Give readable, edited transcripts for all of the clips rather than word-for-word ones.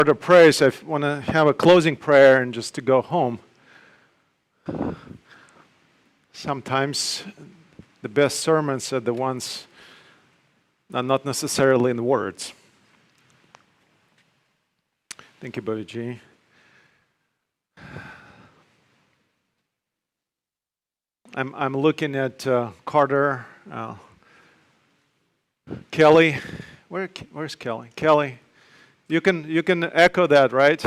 To pray, so I want to have a closing prayer and just to go home. Sometimes the best sermons are the ones that are not necessarily in words. Thank you, Brother G. I'm looking at Carter, Kelly. Where's Kelly? Kelly. You can echo that, right?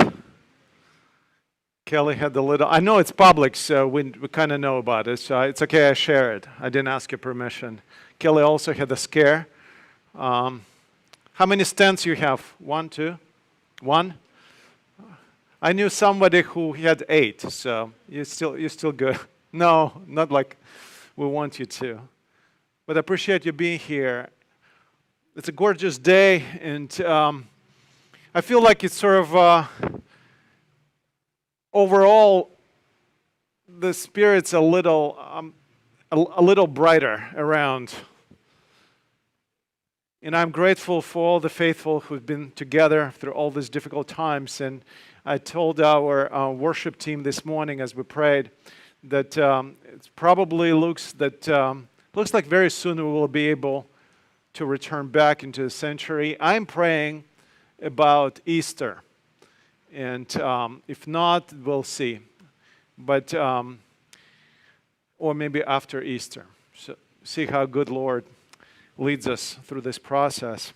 Kelly had the little. I know it's public, so we kind of know about it. So it's okay. I share it. I didn't ask your permission. Kelly also had a scare. How many stents you have? 1, 2, 1. I knew somebody who had 8. So you're still good. No, not like we want you to. But I appreciate you being here. It's a gorgeous day, and I feel like it's sort of overall the spirit's a little brighter around, and I'm grateful for all the faithful who've been together through all these difficult times. And I told our worship team this morning as we prayed that it probably looks like very soon we will be able to return back into the sanctuary. I'm praying about Easter, and if not, we'll see, but or maybe after Easter. So see how good Lord leads us through this process.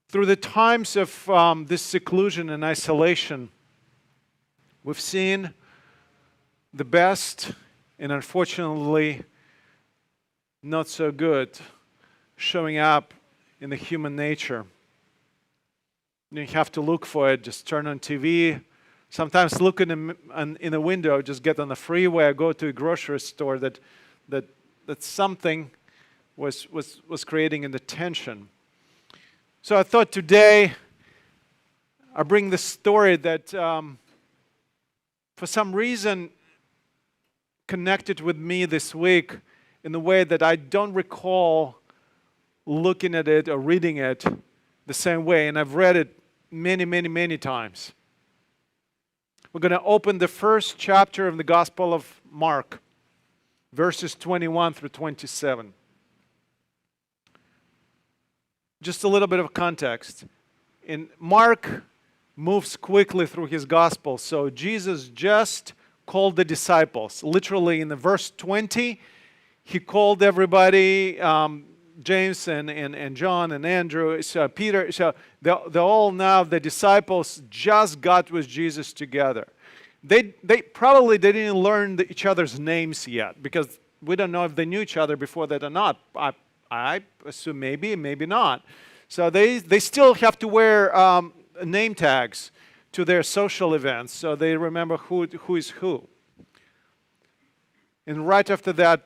Through the times of this seclusion and isolation, we've seen the best and unfortunately not so good showing up in the human nature. You have to look for it. Just turn on TV. Sometimes look in the window. Just get on the freeway. Or go to a grocery store. That something was creating in the tension. So I thought today I bring this story that for some reason connected with me this week in a way that I don't recall looking at it or reading it the same way, and I've read it many times. We're going to open the first chapter of the Gospel of Mark, verses 21 through 27. Just a little bit of context. And Mark moves quickly through his Gospel, so Jesus just called the disciples. Literally in the verse 20, he called everybody, James and John and Andrew, Peter. So they're all now, the disciples just got with Jesus together. They probably didn't learn each other's names yet, because we don't know if they knew each other before that or not. I assume maybe not. So they still have to wear name tags to their social events, so they remember who is who. And right after that,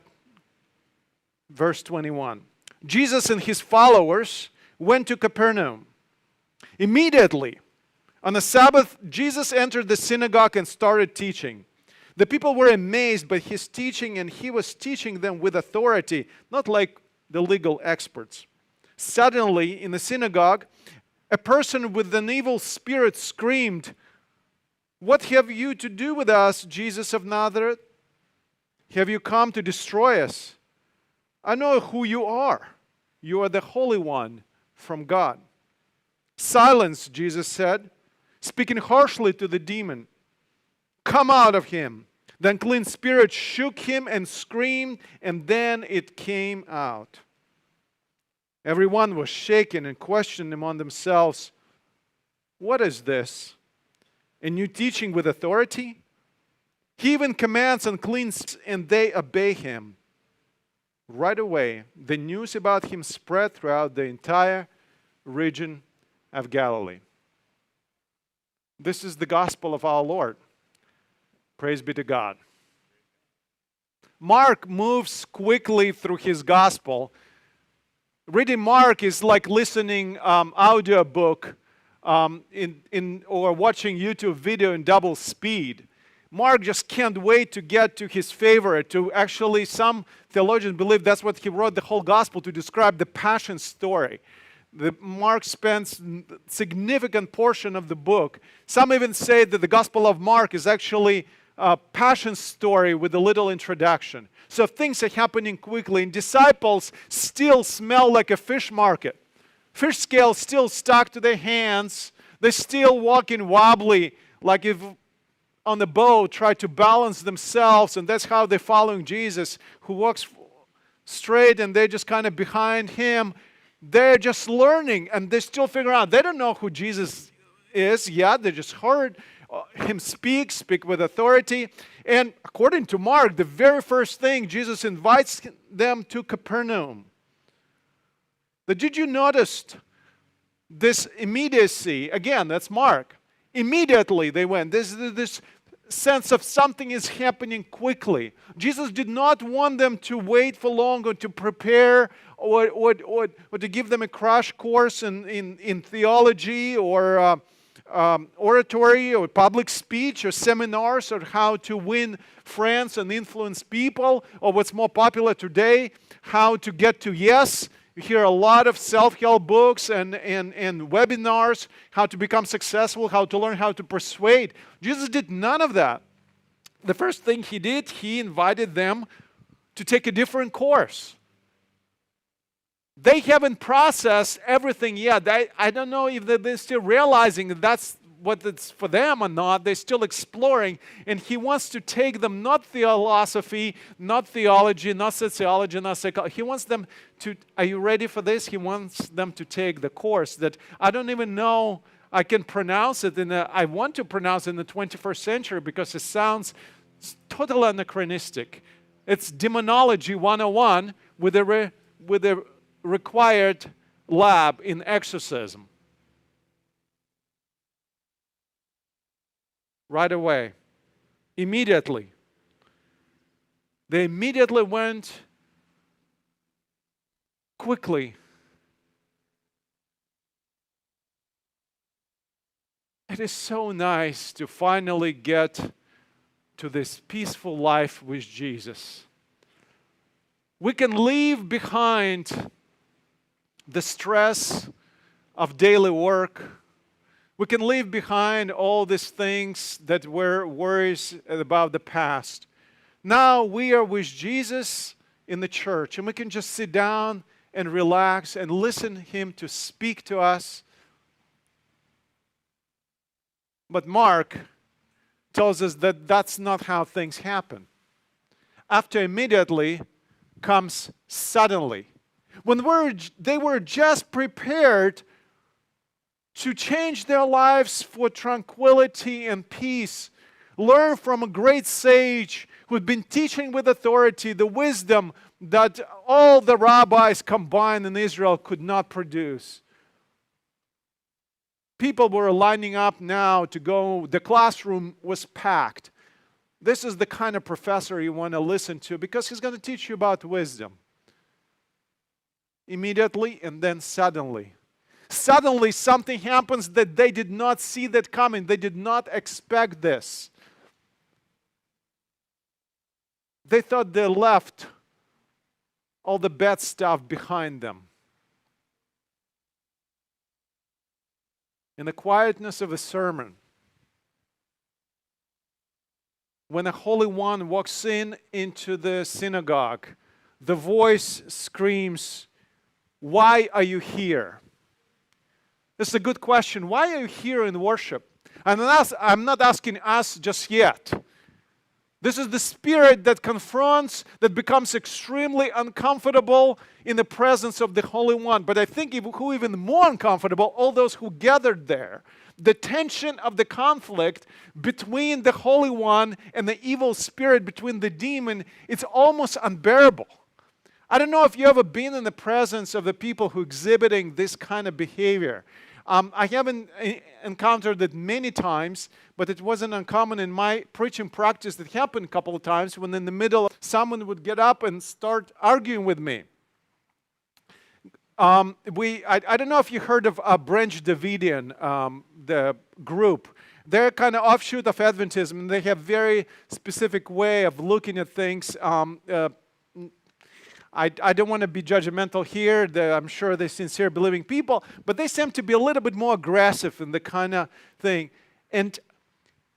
verse 21. Jesus and his followers went to Capernaum. Immediately, on the Sabbath, Jesus entered the synagogue and started teaching. The people were amazed by his teaching, and he was teaching them with authority, not like the legal experts. Suddenly, in the synagogue, a person with an evil spirit screamed, "What have you to do with us, Jesus of Nazareth? Have you come to destroy us? I know who you are. You are the Holy One from God." "Silence," Jesus said, speaking harshly to the demon. "Come out of him." The unclean spirit shook him and screamed, and then it came out. Everyone was shaken and questioned among themselves, "What is this? A new teaching with authority? He even commands unclean spirits, and they obey him." Right away, the news about him spread throughout the entire region of Galilee. This is the gospel of our Lord. Praise be to God. Mark moves quickly through his gospel. Reading Mark is like listening audio book or watching YouTube video in double speed. Mark just can't wait to get to his favorite, to actually, some theologians believe that's what he wrote the whole gospel, to describe the passion story. Mark spends a significant portion of the book. Some even say that the Gospel of Mark is actually a passion story with a little introduction. So things are happening quickly, and disciples still smell like a fish market. Fish scales still stuck to their hands. They're still walking wobbly, like if on the boat, try to balance themselves, and that's how they're following Jesus, who walks straight, and they're just kind of behind him. They're just learning, and they're still figuring out. They don't know who Jesus is yet. They just heard him speak with authority. And according to Mark, the very first thing, Jesus invites them to Capernaum. But did you notice this immediacy? Again, that's Mark. Immediately they went. This sense of something is happening quickly. Jesus did not want them to wait for long or to prepare or to give them a crash course in theology or oratory or public speech or seminars or how to win friends and influence people, or what's more popular today, how to get to yes. You hear a lot of self-help books and webinars, how to become successful, how to learn how to persuade. Jesus did none of that. The first thing he did, he invited them to take a different course. They haven't processed everything yet. I don't know if they're still realizing that that's what it's for them or not. They're still exploring. And he wants to take them, not philosophy, not theology, not sociology, not psychology. He wants them to, are you ready for this? He wants them to take the course that I don't even know I can pronounce it. I want to pronounce it in the 21st century because it sounds totally anachronistic. It's Demonology 101 with a required lab in exorcism. Right away, immediately. They immediately went quickly. It is so nice to finally get to this peaceful life with Jesus. We can leave behind the stress of daily work. We can leave behind all these things that were worries about the past. Now we are with Jesus in the church, and we can just sit down and relax and listen to him to speak to us. But Mark tells us that that's not how things happen. After immediately comes suddenly. When they were just prepared to change their lives for tranquility and peace, learn from a great sage who had been teaching with authority the wisdom that all the rabbis combined in Israel could not produce. People were lining up now to go. The classroom was packed. This is the kind of professor you want to listen to because he's going to teach you about wisdom. Immediately and then suddenly. Suddenly something happens that they did not see that coming. They did not expect this. They thought they left all the bad stuff behind them. In the quietness of a sermon, when a Holy One walks into the synagogue, the voice screams, "Why are you here?" This is a good question. Why are you here in worship? I'm not asking us just yet. This is the spirit that confronts, that becomes extremely uncomfortable in the presence of the Holy One. But I think who even more uncomfortable, all those who gathered there. The tension of the conflict between the Holy One and the evil spirit, between the demon, it's almost unbearable. I don't know if you've ever been in the presence of the people who are exhibiting this kind of behavior. I haven't encountered it many times, but it wasn't uncommon in my preaching practice. That happened a couple of times when in the middle, someone would get up and start arguing with me. I don't know if you heard of Branch Davidian, the group. They're kind of offshoot of Adventism, and they have very specific way of looking at things. I don't want to be judgmental here. I'm sure they're sincere, believing people, but they seem to be a little bit more aggressive in the kind of thing. And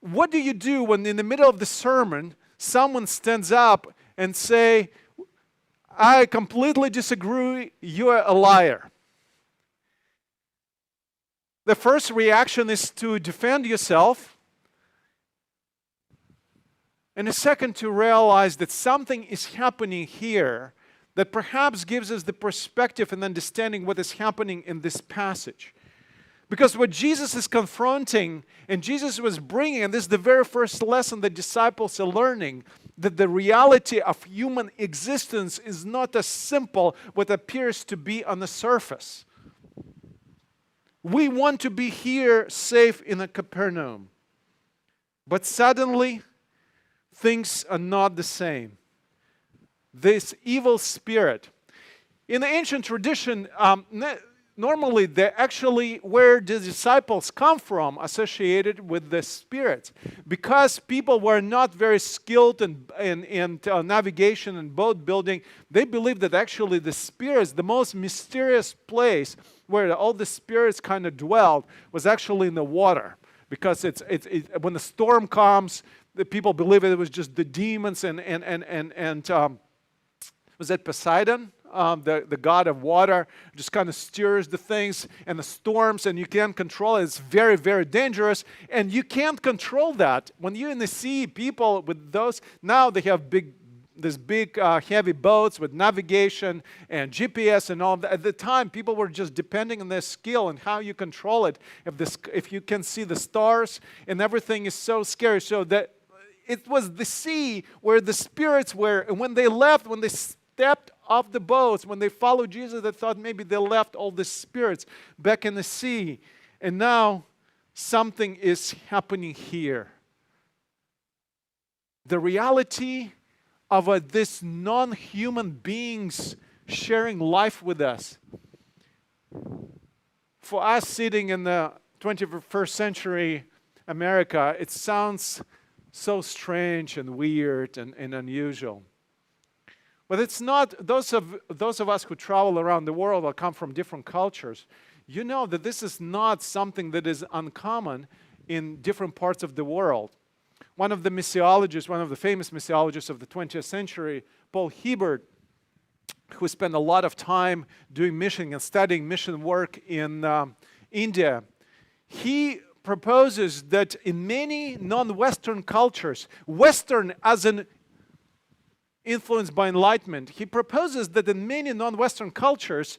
what do you do when in the middle of the sermon, someone stands up and say, I completely disagree, you're a liar? The first reaction is to defend yourself. And the second, to realize that something is happening here that perhaps gives us the perspective and understanding what is happening in this passage. Because what Jesus is confronting and Jesus was bringing, and this is the very first lesson the disciples are learning, that the reality of human existence is not as simple what appears to be on the surface. We want to be here safe in a Capernaum. But suddenly, things are not the same. This evil spirit. In the ancient tradition, normally they're actually where the disciples come from, associated with the spirits. Because people were not very skilled in navigation and boat building, they believed that actually the spirits, the most mysterious place where all the spirits kind of dwelled, was actually in the water. Because when the storm comes, the people believe it was just the demons and was that Poseidon, the god of water, just kind of stirs the things and the storms, and you can't control it. It's very, very dangerous, and you can't control that. When you're in the sea, people with those, now they have these big heavy boats with navigation and GPS and all that. At the time, people were just depending on their skill and how you control it. If you can see the stars and everything is so scary, so that it was the sea where the spirits were, and when they left, when they stepped off the boats, when they followed Jesus, they thought maybe they left all the spirits back in the sea. And now something is happening here. The reality of this non-human beings sharing life with us. For us sitting in the 21st century America, it sounds so strange and weird and unusual. But it's not, those of us who travel around the world or come from different cultures, you know that this is not something that is uncommon in different parts of the world. One of the missiologists, one of the famous missiologists of the 20th century, Paul Hebert, who spent a lot of time doing mission and studying mission work in India, he proposes that in many non-Western cultures, Western as an influenced by enlightenment, he proposes that in many non-Western cultures,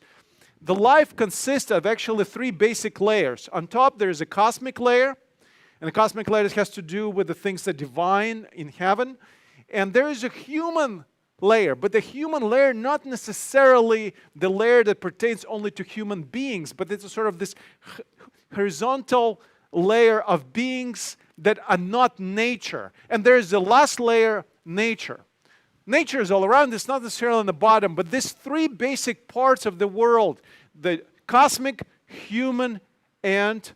the life consists of actually three basic layers. On top, there is a cosmic layer, and the cosmic layer has to do with the things that are divine in heaven. And there is a human layer, but the human layer not necessarily the layer that pertains only to human beings, but it's a sort of this horizontal layer of beings that are not nature. And there is the last layer, nature. Nature is all around, it's not necessarily on the bottom, but these three basic parts of the world, the cosmic, human, and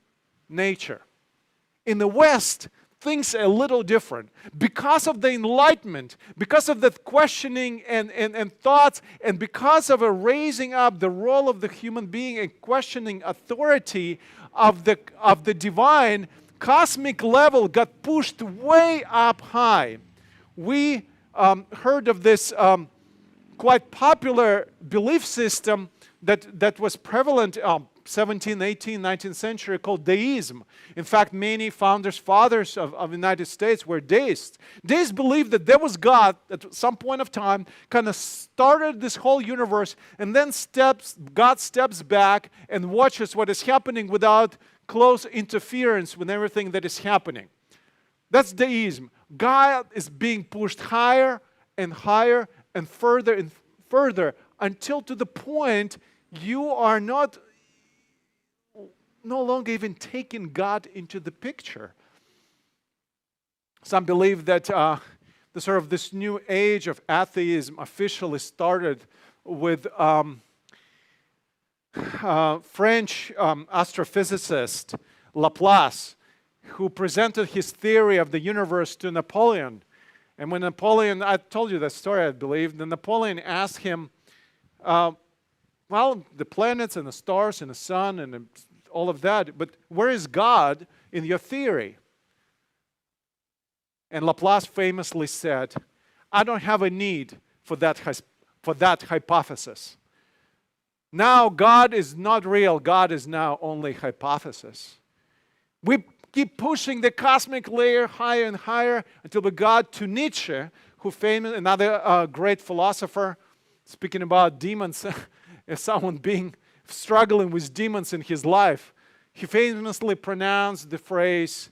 nature. In the West, things are a little different. Because of the Enlightenment, because of the questioning and thoughts, and because of a raising up the role of the human being and questioning authority of the divine, cosmic level got pushed way up high. We heard of this quite popular belief system that was prevalent 17th, 18th, 19th century called Deism. In fact, many fathers of the United States were deists. Deists believed that there was God at some point of time, kind of started this whole universe, and then God steps back and watches what is happening without close interference with everything that is happening. That's Deism. God is being pushed higher and higher and further until to the point you are no longer even taking God into the picture. Some believe that this new age of atheism officially started with French astrophysicist Laplace, who presented his theory of the universe to Napoleon. And when Napoleon, I told you that story, I believe, then Napoleon asked him, well, the planets and the stars and the sun and all of that, but where is God in your theory? And Laplace famously said, I don't have a need for that hypothesis. Now God is not real. God is now only hypothesis. We keep pushing the cosmic layer higher and higher until we got to Nietzsche, who famous, another great philosopher, speaking about demons, as someone being struggling with demons in his life. He famously pronounced the phrase,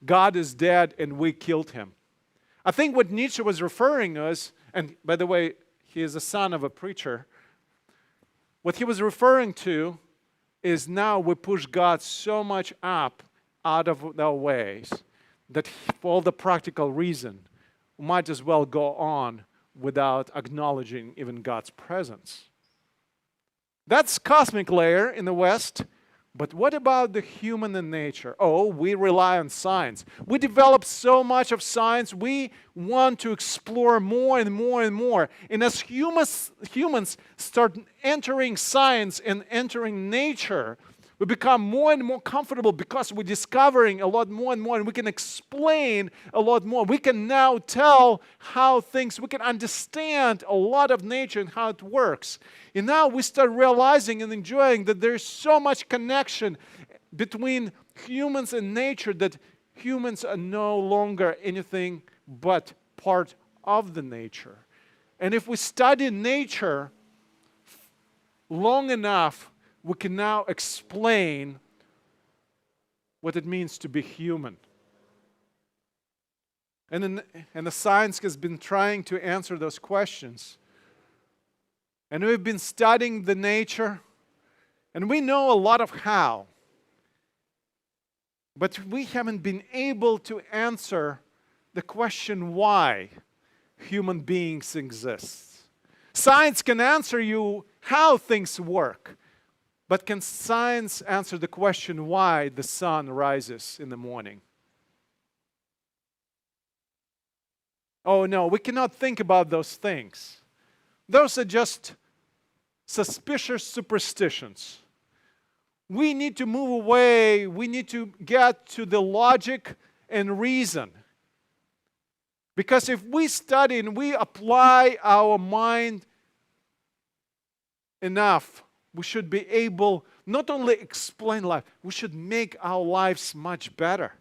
God is dead and we killed him. I think what Nietzsche was referring us, and by the way, he is the son of a preacher, what he was referring to is now we push God so much up out of our ways that for all the practical reason, we might as well go on without acknowledging even God's presence. That's cosmic layer in the West. But what about the human in nature? Oh, we rely on science. We develop so much of science. We want to explore more and more and more. And as humans start entering science and entering nature, we become more and more comfortable because we're discovering a lot more and more, and we can explain a lot more. We can now tell how things, we can understand a lot of nature and how it works. And now we start realizing and enjoying that there's so much connection between humans and nature that humans are no longer anything but part of the nature. And if we study nature long enough, we can now explain what it means to be human. And the science has been trying to answer those questions. And we've been studying the nature, and we know a lot of how. But we haven't been able to answer the question why human beings exist. Science can answer you how things work. But can science answer the question why the sun rises in the morning? Oh no, we cannot think about those things. Those are just suspicious superstitions. We need to move away. We need to get to the logic and reason. Because if we study and we apply our mind enough, we should be able not only explain life, we should make our lives much better.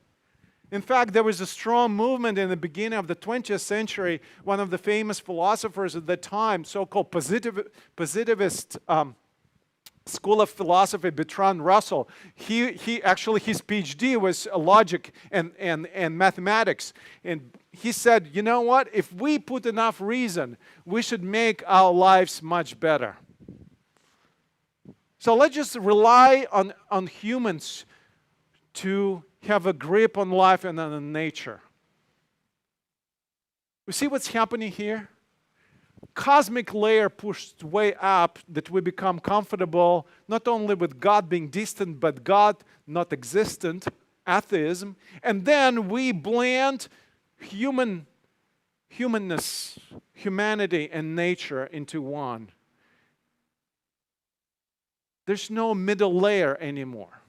In fact, there was a strong movement in the beginning of the 20th century. One of the famous philosophers at the time, so-called positivist school of philosophy, Bertrand Russell, he actually, his PhD was logic and mathematics. And he said, you know what? If we put enough reason, we should make our lives much better. So let's just rely on humans to have a grip on life and on nature. You see what's happening here? Cosmic layer pushed way up that we become comfortable not only with God being distant, but God not existent, atheism. And then we blend humanness, humanity, and nature into one. There's no middle layer anymore.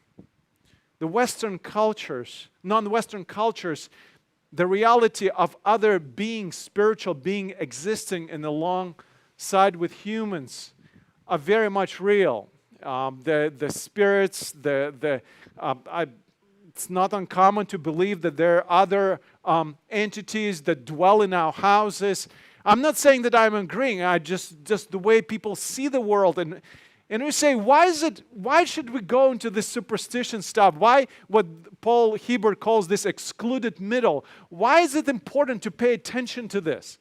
The Western cultures, non-Western cultures, the reality of other beings, spiritual being existing in alongside with humans are very much real. The spirits, it's not uncommon to believe that there are other entities that dwell in our houses. I'm not saying that I'm agreeing. I just the way people see the world, and we say, why should we go into this superstition stuff? Why, what Paul Hebert calls this excluded middle? Why is it important to pay attention to this?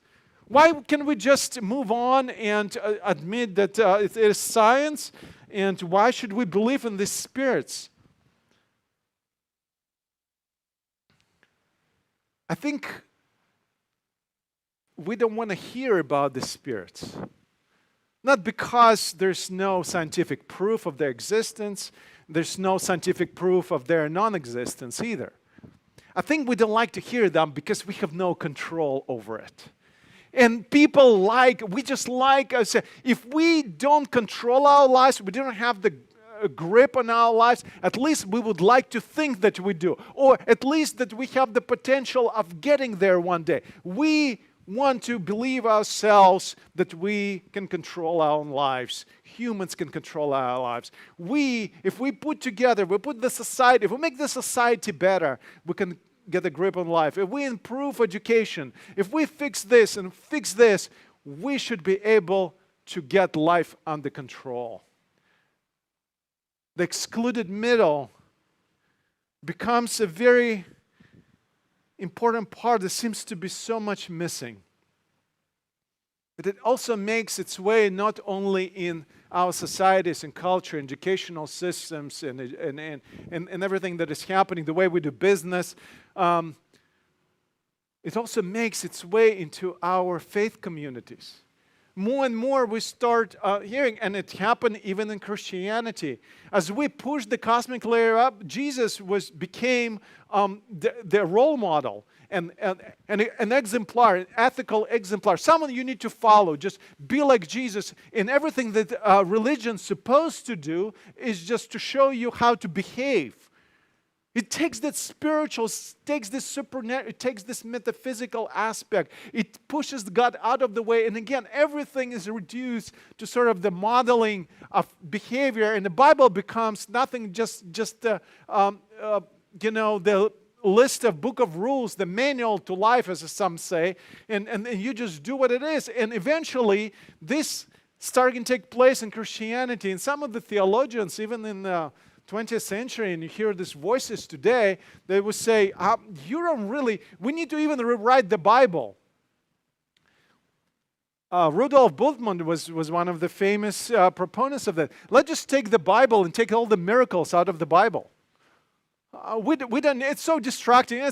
Why can we just move on and admit that it is science? And why should we believe in these spirits? I think we don't want to hear about the spirits. Not because there's no scientific proof of their existence, there's no scientific proof of their non-existence either. I think we don't like to hear them because we have no control over it. And people we just like us. If we don't control our lives, we don't have the grip on our lives, at least we would like to think that we do. Or at least that we have the potential of getting there one day. We want to believe ourselves that we can control our own lives. Humans can control our lives. If we put together, we put the society, if we make the society better, we can get a grip on life. If we improve education, if we fix this and fix this, we should be able to get life under control. The excluded middle becomes a very important part that seems to be so much missing. But it also makes its way not only in our societies and culture, educational systems, and everything that is happening, the way we do business. It also makes its way into our faith communities. More and more we start hearing, and it happened even in Christianity. As we push the cosmic layer up, Jesus became the role model and an exemplar, an ethical exemplar, someone you need to follow. Just be like Jesus. And everything that religion's supposed to do is just to show you how to behave. It takes that spiritual, takes this supernatural, it takes this metaphysical aspect. It pushes God out of the way. And again, everything is reduced to sort of the modeling of behavior. And the Bible becomes nothing just the list of book of rules, the manual to life, as some say. And you just do what it is. And eventually, this starting to take place in Christianity. And some of the theologians, even in the 20th century, and you hear these voices today, they would say, we need to even rewrite the Bible. Rudolf Bultmann was one of the famous proponents of that. Let's just take the Bible and take all the miracles out of the Bible. We don't. It's so distracting.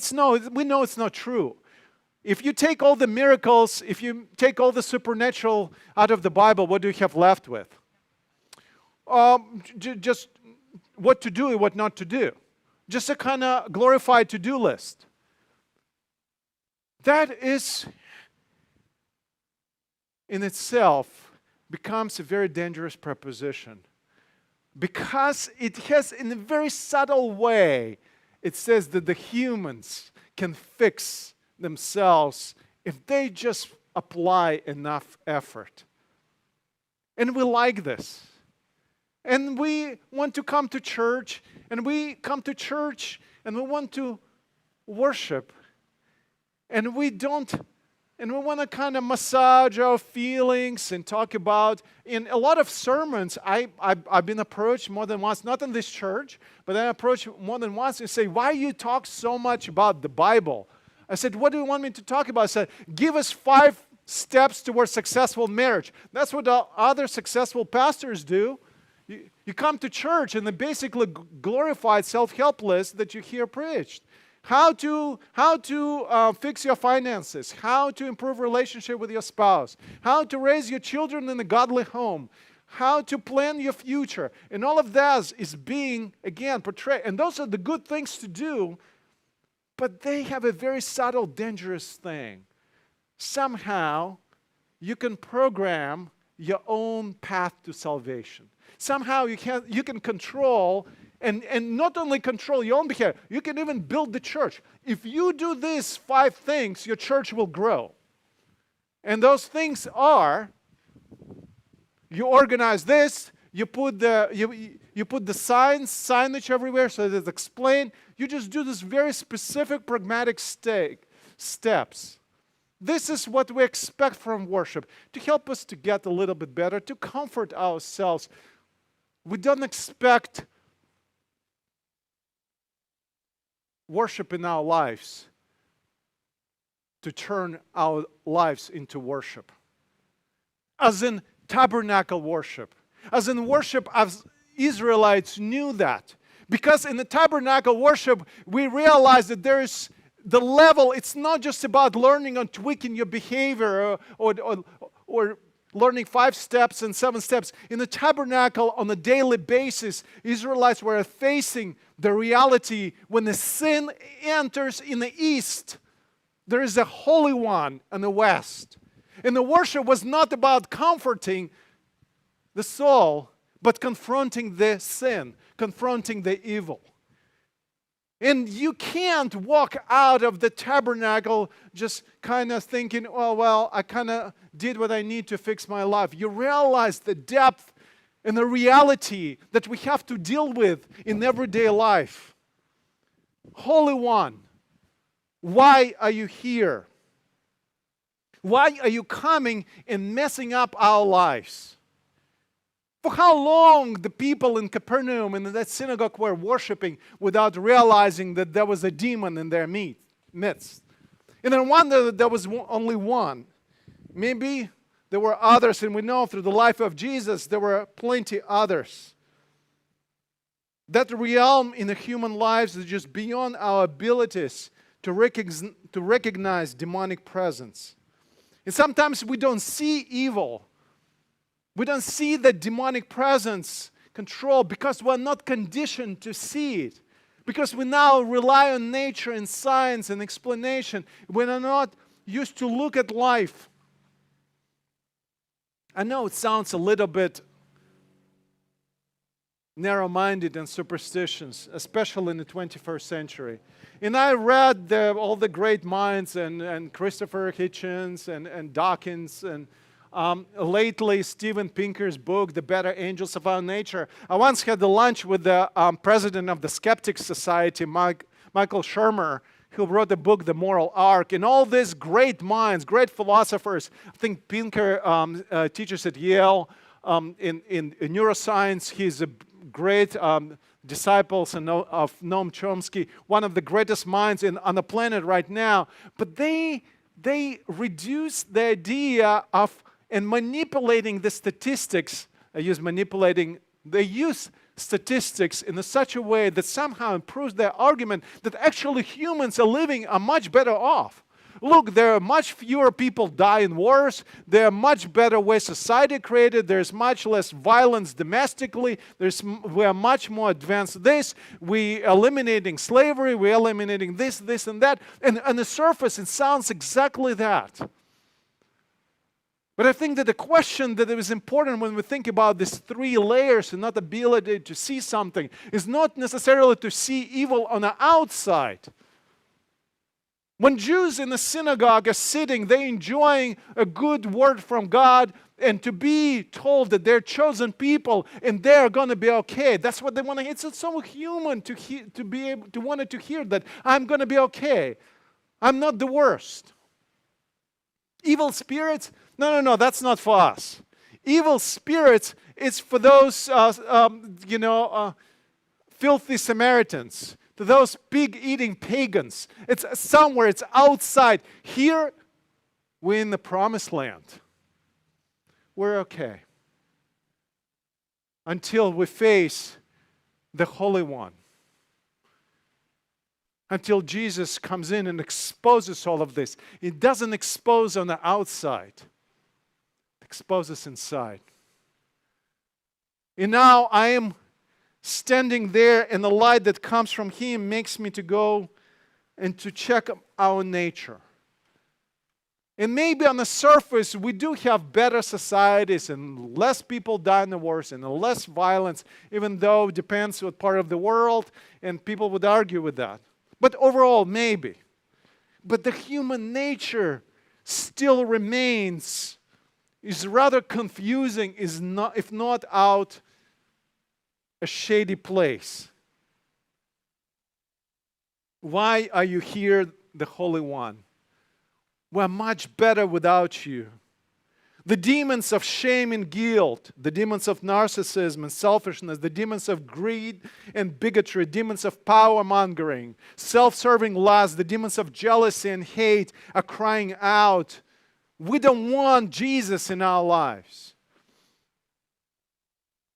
We know it's not true. If you take all the miracles, if you take all the supernatural out of the Bible, what do you have left with? Just what to do and what not to do. Just a kind of glorified to-do list. That is, in itself, becomes a very dangerous proposition. Because it has, in a very subtle way, it says that the humans can fix themselves if they just apply enough effort. And we like this. And we want to come to church, and we want to worship, and we want to kind of massage our feelings and talk about. In a lot of sermons, I've been approached more than once, not in this church, but I'm approached more than once and say, why you talk so much about the Bible? I said, what do you want me to talk about? I said, give us 5 steps towards successful marriage. That's what other successful pastors do. You come to church and they basically glorify self-help list that you hear preached. How to fix your finances, how to improve relationship with your spouse, how to raise your children in a godly home, how to plan your future. And all of that is being, again, portrayed. And those are the good things to do, but they have a very subtle, dangerous thing. Somehow, you can program your own path to salvation. Somehow you can control, and not only control your own behavior, you can even build the church. If you do these 5 things, your church will grow. And those things are, you organize this, you put the signage everywhere so that it's explained. You just do this very specific pragmatic steps. This is what we expect from worship, to help us to get a little bit better, to comfort ourselves. We don't expect worship in our lives to turn our lives into worship. As in tabernacle worship. As in worship as Israelites knew that. Because in the tabernacle worship, we realize that there is the level, it's not just about learning and tweaking your behavior or learning 5 steps and 7 steps. In the tabernacle, on a daily basis, Israelites were facing the reality when the sin enters in the east, there is a Holy One in the west. And the worship was not about comforting the soul, but confronting the sin, confronting the evil. And you can't walk out of the tabernacle just kind of thinking, oh, well, I kind of did what I need to fix my life. You realize the depth and the reality that we have to deal with in everyday life. Holy One, why are you here? Why are you coming and messing up our lives? For how long the people in Capernaum and in that synagogue were worshiping without realizing that there was a demon in their midst? And I wonder that there was only one. Maybe there were others, and we know through the life of Jesus there were plenty others. That realm in the human lives is just beyond our abilities to recognize demonic presence. And sometimes we don't see evil. We don't see the demonic presence control because we're not conditioned to see it. Because we now rely on nature and science and explanation. We are not used to look at life. I know it sounds a little bit narrow-minded and superstitious, especially in the 21st century. And I read all the great minds and Christopher Hitchens and Dawkins and lately Steven Pinker's book, The Better Angels of Our Nature. I once had a lunch with the president of the Skeptics Society, Michael Shermer, who wrote the book, The Moral Arc. And all these great minds, great philosophers, I think Pinker teaches at Yale in neuroscience. He's a great disciples of Noam Chomsky, one of the greatest minds on the planet right now. But they reduce the idea of and manipulating the statistics. They use statistics in such a way that somehow improves their argument that actually humans are much better off. Look, there are much fewer people die in wars. There are much better ways society created. There's much less violence domestically. We are much more advanced. We eliminating slavery. We're eliminating this, and that. And on the surface, it sounds exactly that. But I think that the question that is important when we think about these three layers and not the ability to see something is not necessarily to see evil on the outside. When Jews in the synagogue are sitting, they're enjoying a good word from God and to be told that they're chosen people and they're going to be okay. That's what they want to hear. It's so human to be able to want to hear that I'm going to be okay. I'm not the worst. Evil spirits? No, that's not for us. Evil spirits is for those, filthy Samaritans, to those pig-eating pagans. It's somewhere, it's outside. Here, we're in the promised land. We're okay. Until we face the Holy One. Until Jesus comes in and exposes all of this. It doesn't expose on the outside. It exposes inside. And now I am standing there, and the light that comes from Him makes me to go and to check our nature. And maybe on the surface, we do have better societies and less people die in the wars and less violence, even though it depends what part of the world, and people would argue with that. But overall, maybe. But the human nature still remains, is rather confusing, if not out a shady place. Why are you here, the Holy One? We're much better without you. The demons of shame and guilt, the demons of narcissism and selfishness, the demons of greed and bigotry, demons of power-mongering, self-serving lust, the demons of jealousy and hate are crying out. We don't want Jesus in our lives.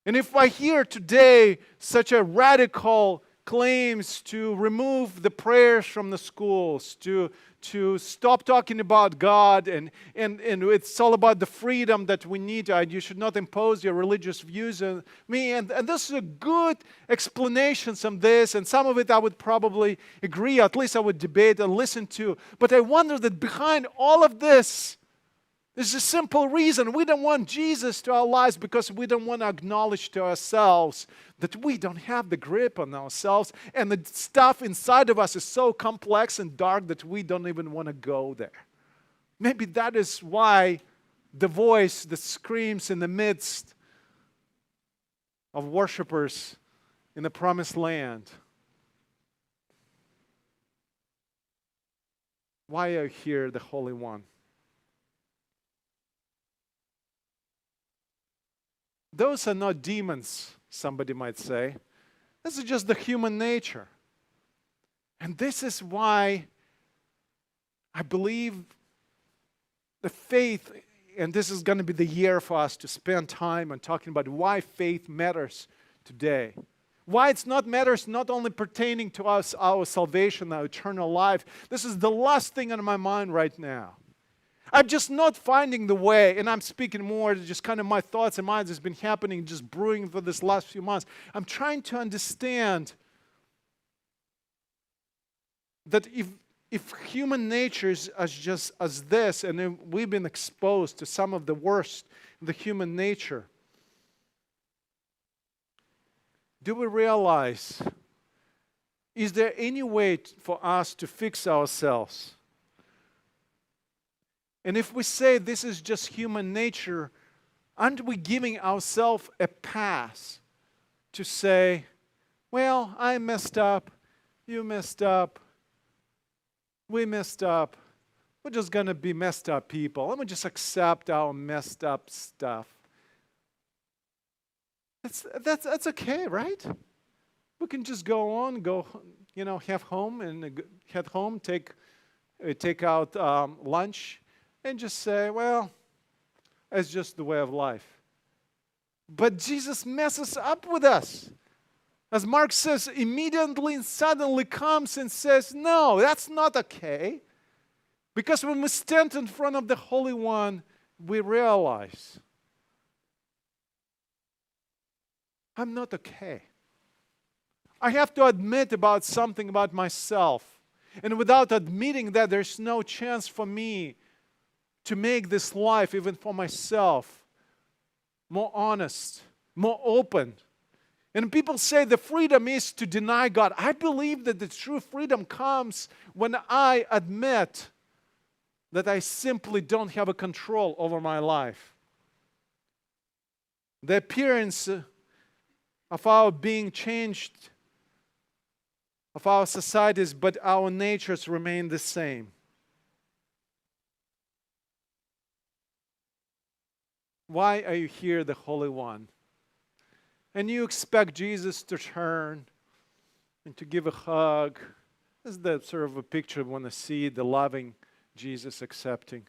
And if I hear today such a radical claims to remove the prayers from the schools, to stop talking about God, and it's all about the freedom that we need. You should not impose your religious views on me. And this is a good explanations on this, and some of it I would probably agree, at least I would debate and listen to. But I wonder that behind all of this, There's a simple reason. We don't want Jesus to our lives because we don't want to acknowledge to ourselves that we don't have the grip on ourselves, and the stuff inside of us is so complex and dark that we don't even want to go there. Maybe that is why the voice that screams in the midst of worshipers in the promised land, why I hear the Holy One. Those are not demons, somebody might say. This is just the human nature. And this is why I believe the faith, and this is going to be the year for us to spend time on talking about why faith matters today. Why it's not matters not only pertaining to us, our salvation, our eternal life. This is the last thing on my mind right now. I'm just not finding the way, and I'm speaking more, just kind of my thoughts and minds has been happening, just brewing for this last few months. I'm trying to understand that if human nature is just as this, and then we've been exposed to some of the worst in the human nature, do we realize, is there any way for us to fix ourselves? And if we say this is just human nature, aren't we giving ourselves a pass to say, well, I messed up, you messed up, we messed up, we're just going to be messed up people. Let me just accept our messed up stuff. That's okay, right? We can just go on, head home, take out lunch, and just say, well, it's just the way of life. But Jesus messes up with us. As Mark says, immediately and suddenly comes and says, no, that's not okay. Because when we stand in front of the Holy One, we realize, I'm not okay. I have to admit about something about myself. And without admitting that, there's no chance for me to make this life, even for myself, more honest, more open. And people say the freedom is to deny God. I believe that the true freedom comes when I admit that I simply don't have a control over my life. The appearance of our being changed, of our societies, but our natures remain the same. Why are you here, the Holy One? And you expect Jesus to turn and to give a hug. This is the sort of a picture we want to see, the loving Jesus accepting.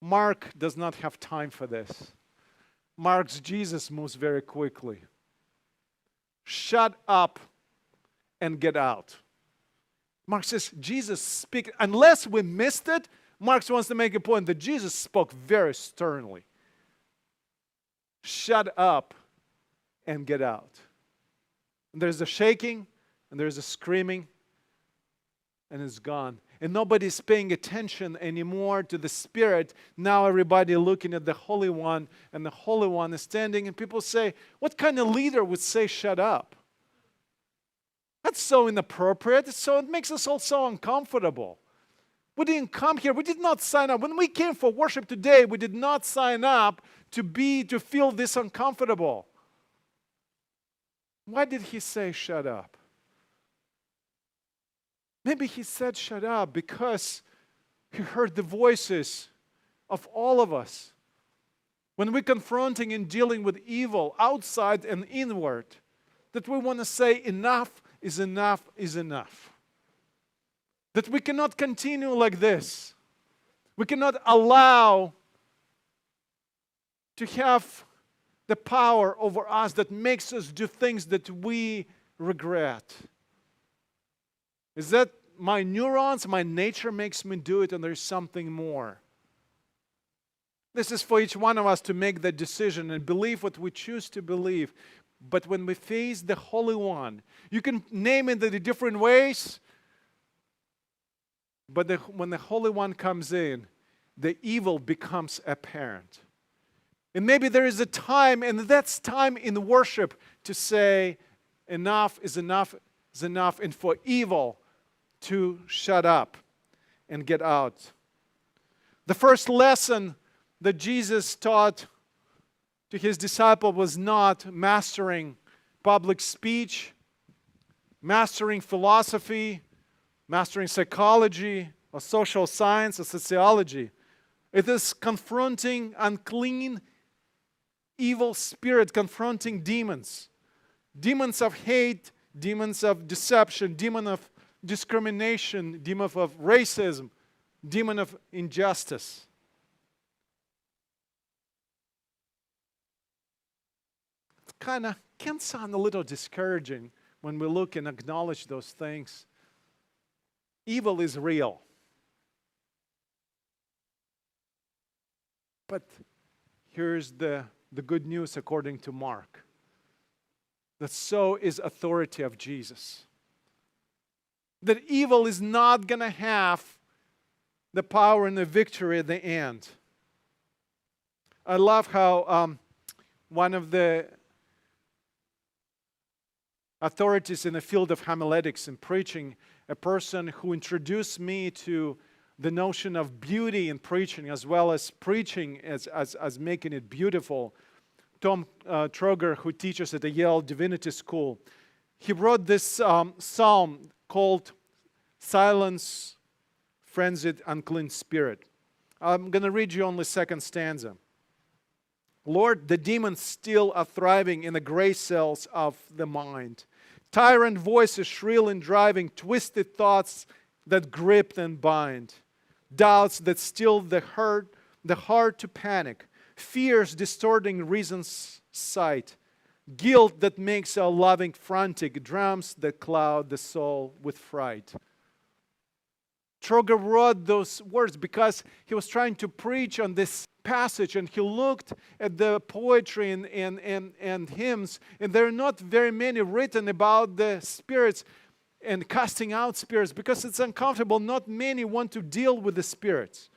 Mark does not have time for this. Mark's Jesus moves very quickly. Shut up and get out. Mark says, Jesus speak. Unless we missed it, Mark wants to make a point that Jesus spoke very sternly. Shut up and get out. And there's a shaking, and there's a screaming, and it's gone. And nobody's paying attention anymore to the Spirit. Now everybody looking at the Holy One, and the Holy One is standing, and people say, what kind of leader would say shut up? That's so inappropriate. So it makes us all so uncomfortable. We didn't come here. We did not sign up. When we came for worship today, we did not sign up to feel this uncomfortable. Why did he say shut up? Maybe he said shut up because he heard the voices of all of us. When we're confronting and dealing with evil outside and inward, that we want to say enough is enough is enough. That we cannot continue like this. We cannot allow to have the power over us that makes us do things that we regret. Is that my neurons, my nature makes me do it, and there's something more? This is for each one of us to make that decision and believe what we choose to believe. But when we face the Holy One, you can name it in different ways, but when the Holy One comes in, the evil becomes apparent. And maybe there is a time, and that's time in worship to say, enough is enough is enough, and for evil to shut up and get out. The first lesson that Jesus taught to his disciple was not mastering public speech, mastering philosophy, mastering psychology, or social science, or sociology. It is confronting unclean, evil spirit, confronting demons. Demons of hate, demons of deception, demon of discrimination, demon of racism, demon of injustice. It kind of can sound a little discouraging when we look and acknowledge those things. Evil is real. But here's the good news according to Mark. That so is authority of Jesus. That evil is not going to have the power and the victory at the end. I love how one of the authorities in the field of homiletics and preaching, a person who introduced me to the notion of beauty in preaching as well as preaching as making it beautiful, Tom Troger, who teaches at the Yale Divinity School, he wrote this psalm called Silence, Frenzied, Unclean Spirit. I'm going to read you only second stanza. Lord, the demons still are thriving in the gray cells of the mind. Tyrant voices shrill and driving, twisted thoughts that grip and bind. Doubts that still the heart to panic. Fears distorting reason's sight. Guilt that makes our loving frantic. Drums that cloud the soul with fright. Troger wrote those words because he was trying to preach on this passage, and he looked at the poetry and hymns, and there are not very many written about the spirits and casting out spirits because it's uncomfortable. Not many want to deal with the spirits.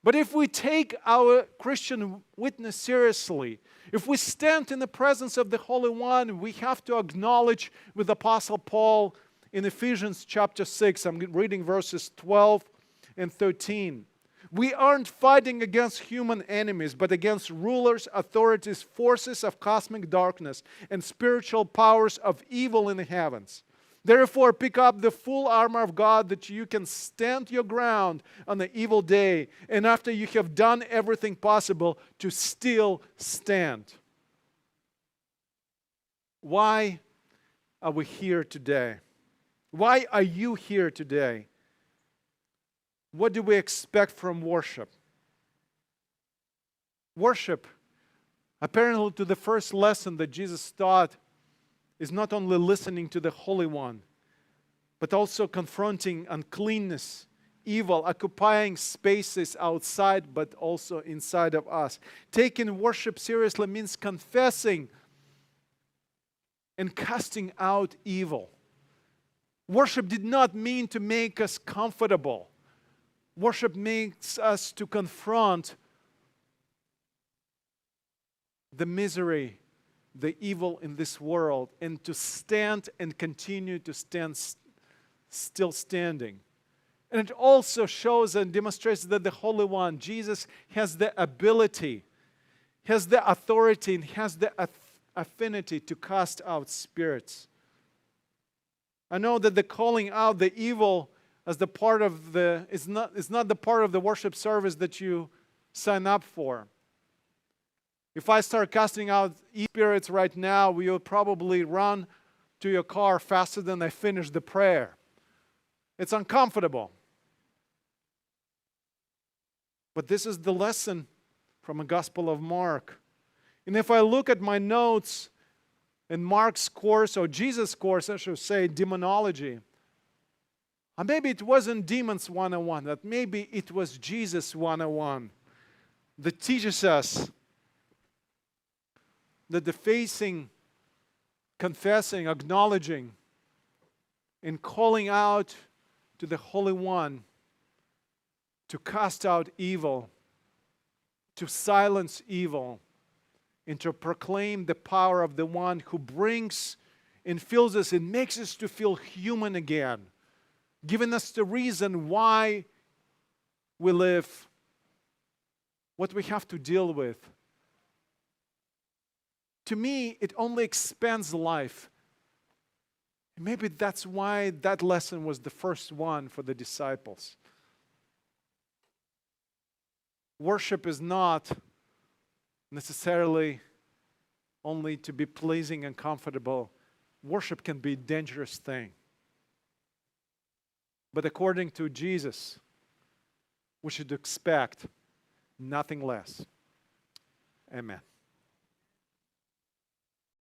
But if we take our Christian witness seriously, if we stand in the presence of the Holy One, we have to acknowledge with Apostle Paul in Ephesians chapter 6, I'm reading verses 12 and 13. We aren't fighting against human enemies, but against rulers, authorities, forces of cosmic darkness, and spiritual powers of evil in the heavens. Therefore, pick up the full armor of God that you can stand your ground on the evil day, and after you have done everything possible, to still stand. Why are we here today? Why are you here today? What do we expect from worship? Worship, apparently to the first lesson that Jesus taught, is not only listening to the Holy One, but also confronting uncleanness, evil, occupying spaces outside, but also inside of us. Taking worship seriously means confessing and casting out evil. Worship did not mean to make us comfortable. Worship makes us to confront the misery, the evil in this world, and to stand and continue to stand still standing. And it also shows and demonstrates that the Holy One, Jesus, has the ability, has the authority, and has the affinity to cast out spirits. I know that the calling out the evil as the part of the is not the part of the worship service that you sign up for. If I start casting out spirits right now, you'll probably run to your car faster than I finish the prayer. It's uncomfortable. But this is the lesson from the Gospel of Mark. And if I look at my notes in Mark's course, or Jesus' course, I should say, demonology, or maybe it wasn't Demons 101, that maybe it was Jesus 101 that teaches us that the facing, confessing, acknowledging, and calling out to the Holy One to cast out evil, to silence evil, and to proclaim the power of the one who brings and fills us and makes us to feel human again, giving us the reason why we live, what we have to deal with. To me, it only expands life. And maybe that's why that lesson was the first one for the disciples. Worship is not necessarily only to be pleasing and comfortable. Worship can be a dangerous thing. But according to Jesus, we should expect nothing less. Amen.